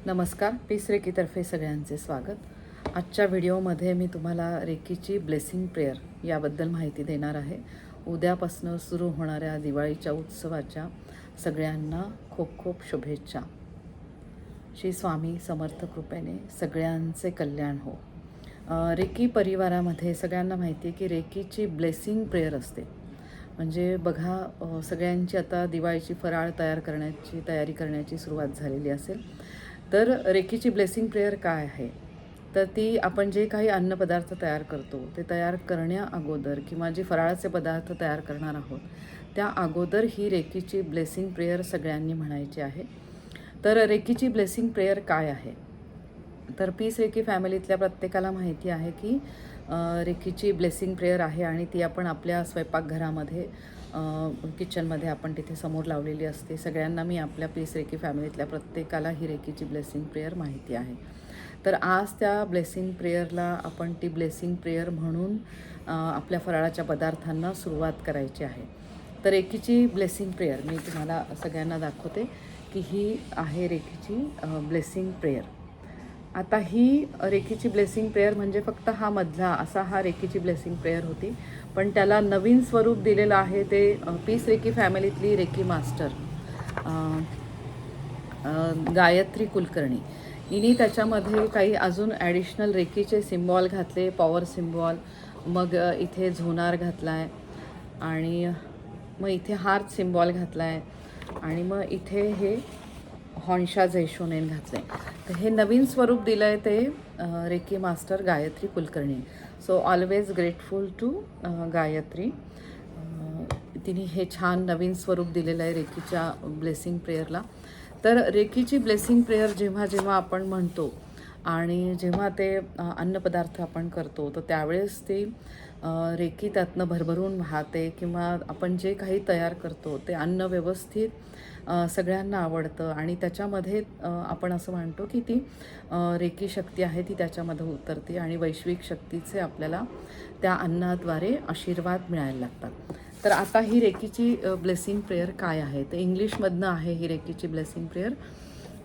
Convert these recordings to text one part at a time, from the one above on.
नमस्कार. पीस रेकीतर्फे सगळ्यांचे स्वागत. आजच्या व्हिडिओमध्ये मी तुम्हाला रेकीची ब्लेसिंग प्रेयर याबद्दल माहिती देणार आहे. उद्यापासून सुरू होणाऱ्या दिवाळीच्या उत्सवाच्या सगळ्यांना खूप खूप शुभेच्छा. श्री स्वामी समर्थ कृपेने सगळ्यांचे कल्याण हो. रेकी परिवारामध्ये सगळ्यांना माहिती आहे की रेकीची ब्लेसिंग प्रेयर असते. म्हणजे बघा, सगळ्यांची आता दिवाळीची फराळ तयारी करण्याची सुरुवात झालेली असेल. तर रेकीची ब्लेसिंग प्रेयर काय आहे, तर ती आपण जे काही अन्नपदार्थ तयार करतो ते तयार करण्या अगोदर किंवा जे फराळाचे पदार्थ तयार करणार आहोत त्या अगोदर ही रेकीची ब्लेसिंग प्रेयर सगळ्यांनी म्हणायची आहे. तर रेकीची ब्लेसिंग प्रेयर काय आहे, तर पीस रेकी फॅमिलीतल्या प्रत्येकाला माहिती आहे की रेकीची ब्लेसिंग प्रेयर आहे आणि ती आपण आपल्या स्वयंपाकघरामध्ये किचनमध्ये आपण तिथे समोर लावलेली असते. सगळ्यांना मी आपल्या पीस रेकी फॅमिलीतल्या प्रत्येकाला ही रेकीची ब्लेसिंग प्रेयर माहिती आहे. तर आज त्या ब्लेसिंग प्रेयरला आपण ती ब्लेसिंग प्रेयर म्हणून आपल्या फराळाच्या पदार्थांना सुरुवात करायची आहे. तर रेकीची ब्लेसिंग प्रेयर मी तुम्हाला सगळ्यांना दाखवते की ही आहे रेकीची ब्लेसिंग प्रेयर. आता ही रेकीची ब्लेसिंग प्रेयर म्हणजे फक्त हा रेकीची ब्लेसिंग प्रेयर होती, पण त्याला नवीन स्वरूप दिलेलं आहे ते पीस रेकी फॅमिलीतली रेकी मास्टर गायत्री कुलकर्णी हिने त्याच्यामध्ये काही अजून ॲडिशनल रेकीचे सिम्बॉल घातले, पॉवर सिम्बॉल, मग इथे झोनार घातला आहे आणि मग इथे हार्ट सिम्बॉल घातला आहे आणि मग इथे हे हॉन्शा जैशोनेन घातलं आहे. तर हे नवीन स्वरूप दिलं आहे ते reiki master Gayatri Kulkarni. So always grateful to Gayatri. तिने हे छान नवीन स्वरूप दिलेलं आहे रेकीच्या ब्लेसिंग प्रेयरला. तर रेकीची ब्लेसिंग प्रेयर जेव्हा जेव्हा आपण म्हणतो आणि जेव्हा ते अन्नपदार्थ आपण करतो तर त्यावेळेस ते रेकी त्यातनं भरभरून वाहते किंवा आपण जे काही तयार करतो ते अन्न व्यवस्थित सगळ्यांना आवडतं आणि त्याच्यामध्ये आपण असं म्हणतो की ती रेकी शक्ती आहे ती त्याच्यामध्ये उतरते आणि वैश्विक शक्तीचे आपल्याला त्या अन्नाद्वारे आशीर्वाद मिळायला लागतात. तर आता ही रेकीची ब्लेसिंग प्रेयर काय आहे, तर इंग्लिशमधनं आहे ही रेकीची blessing prayer.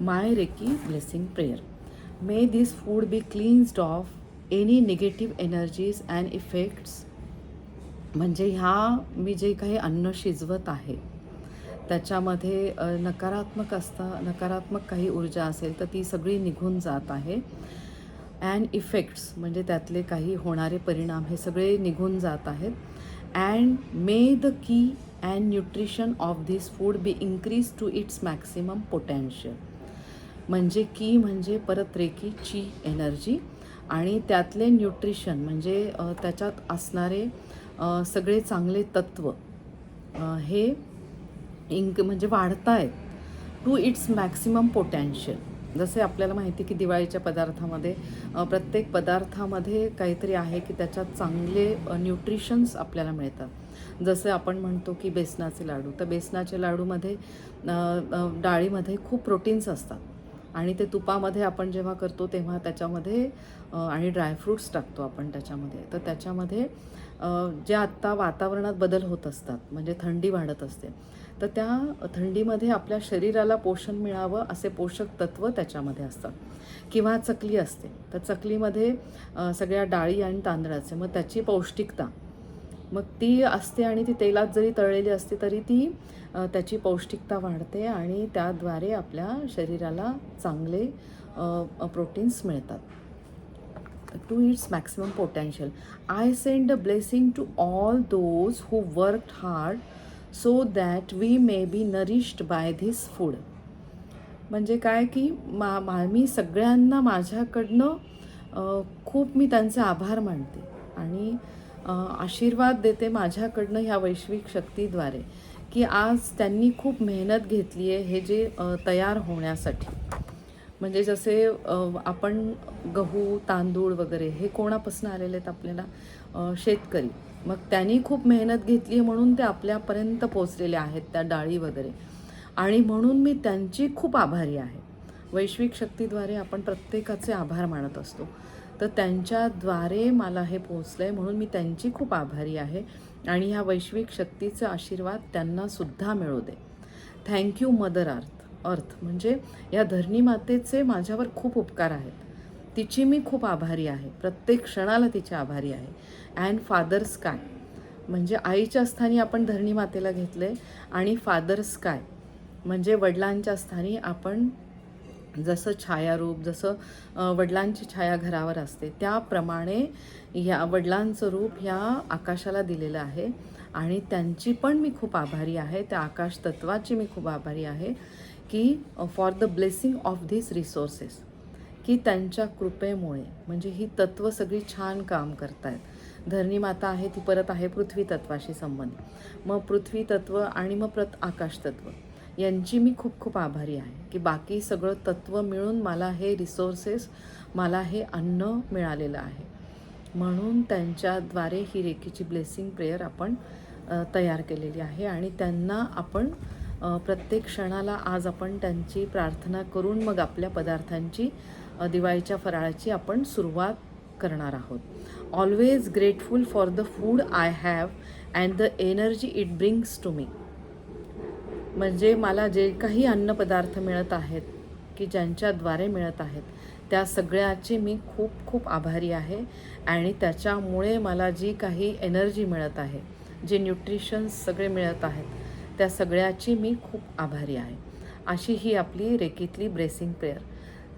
My Reiki blessing prayer. May this food be cleansed of any negative energies and effects. म्हणजे मी जे काही अन्न शिजवत आहे त्याच्यामध्ये नकारात्मक काही ऊर्जा असेल तर ती सगळी निघून जात आहे. अँड इफेक्ट्स म्हणजे त्यातले काही होणारे परिणाम हे सगळे निघून जात आहेत. And may the key and nutrition of this food be increase to its maximum potential. म्हणजे की म्हणजे परत रेकीची एनर्जी आणि त्यातले न्यूट्रिशन म्हणजे त्याच्यात असणारे सगळे चांगले तत्त्व हे म्हणजे वाढत आहेत टू इट्स मॅक्सिमम पोटॅन्शियल. जसे आपल्याला माहिती की दिवाळीच्या पदार्थामध्ये प्रत्येक पदार्थामध्ये काहीतरी आहे की त्याच्यात चांगले न्यूट्रिशन्स आपल्याला मिळतात. जसे आपण म्हणतो की बेसनाचे लाडू, तर बेसनाच्या लाडूमध्ये डाळीमध्ये खूप प्रोटीन्स असतात आणि ते तुपामध्ये आपण जेव्हा करतो तेव्हा त्याच्यामध्ये आणि ड्रायफ्रूट्स टाकतो आपण त्याच्यामध्ये, तर त्याच्यामध्ये जे आत्ता वातावरणात बदल होत असतात म्हणजे थंडी वाढत असते, तर त्या थंडीमध्ये आपल्या शरीराला पोषण मिळावं असे पोषक तत्व त्याच्यामध्ये असतात. किंवा चकली असते, तर चकलीमध्ये सगळ्या डाळी आणि तांदळाचे, मग त्याची पौष्टिकता मग ती असते आणि ती तेलात जरी तळलेली असते तरी ती त्याची पौष्टिकता वाढते आणि त्याद्वारे आपल्या शरीराला चांगले प्रोटीन्स मिळतात to its maximum potential. I send a blessing to all those who worked hard so that we may be nourished by this food. म्हणजे काय की मी सगळ्यांना माझ्याकडनं खूप मी त्यांचे आभार मानते आणि आशीर्वाद देते माझ्याकडनं ह्या वैश्विक शक्तीद्वारे की आज त्यांनी खूप मेहनत घेतली आहे हे जे तयार होण्यासाठी. म्हणजे जसे आपण गहू तांदूळ वगैरे हे कोणापासून आलेले आहेत आपल्याला, शेतकरी. मग त्यांनी खूप मेहनत घेतली आहे म्हणून ते आपल्यापर्यंत पोचलेले आहेत त्या डाळी वगैरे, आणि म्हणून मी त्यांची खूप आभारी आहे. वैश्विक शक्तीद्वारे आपण प्रत्येकाचे आभार मानत असतो, तर त्यांच्याद्वारे मला हे पोचलं आहे म्हणून मी त्यांची खूप आभारी आहे आणि ह्या वैश्विक शक्तीचा आशीर्वाद त्यांनासुद्धा मिळू दे. Thank you mother earth. अर्थ म्हणजे या धरणी मातेचे माझ्यावर खूप उपकार आहेत. तिची मी खूप आभारी आहे, प्रत्येक क्षणाला तिची आभारी आहे. अँड फादर स्काय म्हणजे आईच्या स्थानी आपण धरणी मातेला घेतले आणि फादर स्काय म्हणजे वडिलांच्या स्थानी आपण जसं छायारूप, जसं वडिलांची छाया घरावर असते त्याप्रमाणे या वडिलांचं रूप ह्या आकाशाला दिलेलं आहे. आणि त्यांची पण मी खूप आभारी आहे, त्या आकाश तत्वाची मी खूप आभारी आहे की for the blessing of this resources, की त्यांच्या कृपेमुळे म्हणजे ही तत्त्व सगळी छान काम करत आहेत. धरणी माता आहे ती परत आहे पृथ्वी तत्वाशी संबंधित, मग पृथ्वी तत्व आणि मग आकाश तत्व यांची मी खूप खूप आभारी आहे की बाकी सगळं तत्व मिळून मला हे रिसोर्सेस, मला हे अन्न मिळालेलं आहे. म्हणून त्यांच्याद्वारे ही रेकीची ब्लेसिंग प्रेयर आपण तयार केलेली आहे आणि त्यांना आपण प्रत्येक क्षणाला आज आपण त्यांची प्रार्थना करून मग आपल्या पदार्थांची दिवाळीच्या फराळाची आपण सुरुवात करणार आहोत. Always grateful for the food I have and the energy it brings to me. म्हणजे मला जे काही अन्नपदार्थ मिळत आहेत की ज्यांच्याद्वारे मिळत आहेत त्या सगळ्याची मी खूप खूप आभारी आहे. आणि त्याच्यामुळे मला जी काही एनर्जी मिळत आहे, जे न्यूट्रिशन्स सगळे मिळत आहेत त्या सगळ्याची मी खूप आभारी आहे. अशी ही आपली रेकीतली ब्लेसिंग प्रेयर.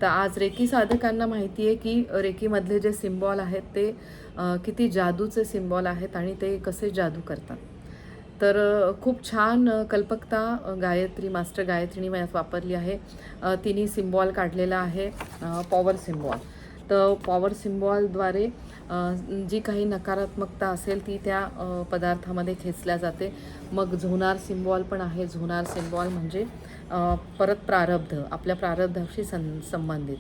तर आज रेकी साधकांना माहिती आहे की रेकीमधले जे सिम्बॉल आहेत ते किती जादूचे सिम्बॉल आहेत आणि ते कसे जादू करतात. तर खूप छान कल्पकता गायत्री, मास्टर गायत्रीने वापरली आहे. तिने सिम्बॉल काढलेला आहे पॉवर सिम्बॉल. तर पॉवर सिम्बॉलद्वारे जी काही नकारात्मकता असेल ती त्या पदार्थामध्ये खेचल्या जाते. मग झोनार सिम्बॉल पण आहे. झोनार सिम्बॉल म्हणजे परत प्रारब्ध, आपल्या प्रारब्धाशी संबंधित.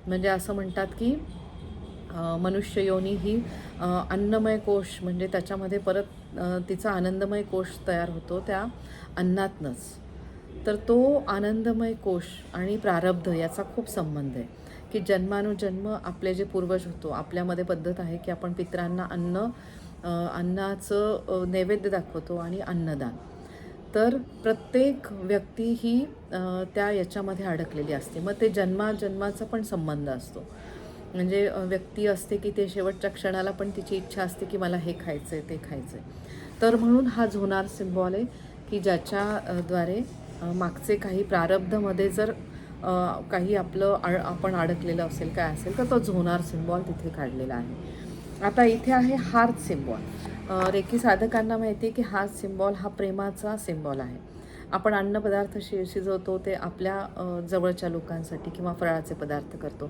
म्हणजे असं म्हणतात की मनुष्य योनी ही अन्नमय कोश म्हणजे त्याच्यामध्ये परत तिचा आनंदमय कोश तयार होतो त्या अन्नातनंच. तर तो आनंदमय कोश आणि प्रारब्ध याचा खूप संबंध आहे की जन्मानुजन्म आपले जे पूर्वज होतो, आपल्यामध्ये पद्धत आहे की आपण पितरांना अन्नाचं नैवेद्य दाखवतो आणि अन्नदान. तर प्रत्येक व्यक्ती ही त्या याच्यामध्ये अडकलेली असते. मग ते जन्माचा पण संबंध असतो. म्हणजे व्यक्ती असते की ते शेवटच्या क्षणाला पण तिची इच्छा असते की मला हे खायचं आहे, ते खायचं आहे. तर म्हणून हा झोनार सिम्बॉल आहे की ज्याच्याद्वारे मागचे काही प्रारब्धमध्ये जर काही आपण अडकलेलं असेल, काय असेल, तर तो झोनार सिम्बॉल तिथे काढलेला आहे. आता इथे आहे हार्ट सिम्बॉल. रेकी साधकांना माहिती आहे की हार्ट सिम्बॉल हा प्रेमाचा सिम्बॉल आहे. आपण अन्नपदार्थ शिजवतो ते आपल्या जवळच्या लोकांसाठी किंवा फराळाचे पदार्थ करतो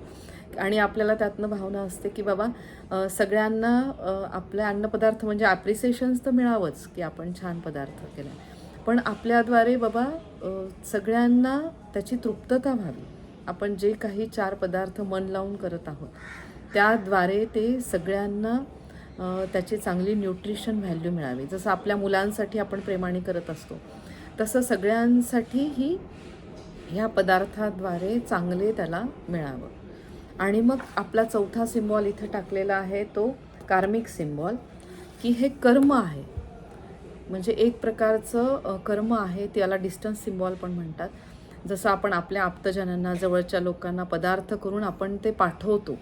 आणि आपल्याला त्यातनं भावना असते की बाबा सगळ्यांना आपले अन्नपदार्थ म्हणजे ॲप्रिसिएशन्स तर मिळावंच की आपण छान पदार्थ केला, पण आपल्याद्वारे बाबा सगळ्यांना त्याची तृप्तता व्हावी. आपण जे काही 4 पदार्थ मन लावून करत आहोत त्याद्वारे ते सगळ्यांना त्याची चांगली न्यूट्रिशन व्हॅल्यू मिळावी. जसं आपल्या मुलांसाठी आपण प्रेमाने करत असतो तसं सगळ्यांसाठीही ह्या पदार्थाद्वारे चांगले त्याला मिळावं. आणि मग आपला चौथा सिम्बॉल इथे टाकलेला आहे तो कार्मिक सिम्बॉल, की हे कर्म आहे. म्हणजे एक प्रकारचं कर्म आहे, त्याला डिस्टन्स सिम्बॉल पण म्हणतात. जसं आपण आपल्या आप्तजनांना, जवळच्या लोकांना पदार्थ करून आपण ते पाठवतो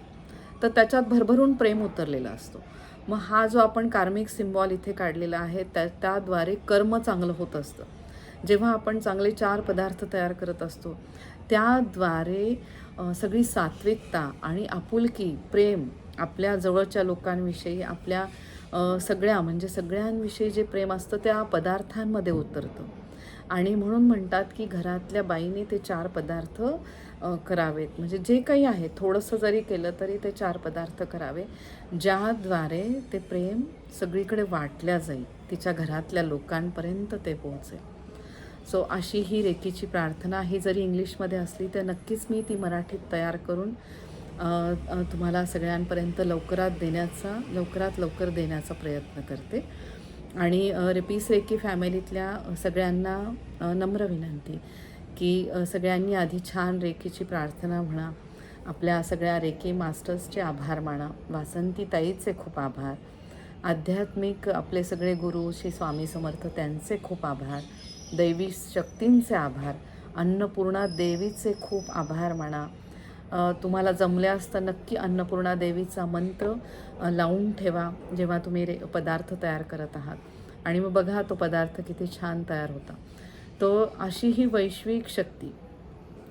तर त्याच्यात भरभरून प्रेम उतरलेला असतो. मग हा जो आपण कार्मिक सिम्बॉल इथे काढलेला आहे त्याद्वारे कर्म चांगलं होत असतं. जेव्हा आपण चांगले 4 पदार्थ तयार करत असतो त्याद्वारे सगळी सात्विकता आणि आपुलकी, प्रेम आपल्या जवळच्या लोकांविषयी, आपल्या सगळ्यांविषयी जे प्रेम असतं त्या पदार्थांमध्ये उतरतं. आणि म्हणून म्हणतात की घरातल्या बाईने ते 4 पदार्थ करावेत. म्हणजे जे काही आहे थोडंसं जरी केलं तरी ते 4 पदार्थ करावे, ज्याद्वारे ते प्रेम सगळीकडे वाटल्या जाईल, तिच्या घरातल्या लोकांपर्यंत ते पोहोचेल. सो अशी ही रेकीची प्रार्थना ही जरी इंग्लिशमध्ये असली तर नक्कीच मी ती मराठीत तयार करून तुम्हाला सगळ्यांपर्यंत लवकरात लवकर देण्याचा प्रयत्न करते. आणि पीस रेकी फॅमिलीतल्या सगळ्यांना नम्र विनंती की सगळ्यांनी आधी छान रेकीची प्रार्थना म्हणा, आपल्या सगळ्या रेकी मास्टर्सचे आभार माना, वासंती ताईचे खूप आभार, आध्यात्मिक आपले सगळे गुरु श्री स्वामी समर्थ त्यांचे खूप आभार, दैवी शक्तींचे आभार अन्नपूर्णा देवीचे खूप आभार माना. तुम्हाला जमल्यास तर नक्की अन्नपूर्णा देवीचा मंत्र लावून ठेवा जेव्हा तुम्ही पदार्थ तयार करत आहात, आणि मग बघा तो पदार्थ किती छान तयार होता. तो अशी ही वैश्विक शक्ती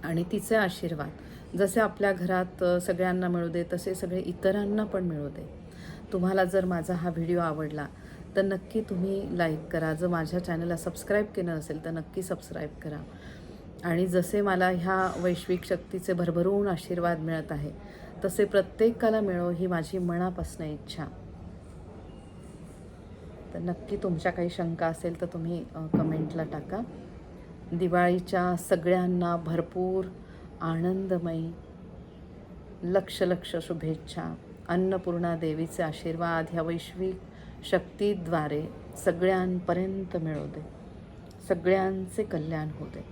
आणि तिचे आशीर्वाद जसे आपल्या घरात सगळ्यांना मिळू दे, तसे सगळे इतरांना पण मिळू दे. तुम्हाला जर माझा हा व्हिडिओ आवडला तर नक्की तुम्ही लाईक करा. जर माझ्या चॅनलला सबस्क्राईब केलं नसेल तर नक्की सबस्क्राईब करा. आणि जसे मला ह्या वैश्विक शक्तीचे भरभरून आशीर्वाद मिळत आहे तसे प्रत्येकाला मिळो ही माझी मनापासून इच्छा. तर नक्की तुमच्या काही शंका असेल तर तुम्ही कमेंटला टाका. दिवाळीच्या सगळ्यांना भरपूर आनंदमयी लक्ष लक्ष शुभेच्छा. अन्नपूर्णा देवीचे आशीर्वाद ह्या वैश्विक शक्तीद्वारे सगळ्यांपर्यंत मिळू दे. सगळ्यांचे कल्याण होऊ दे.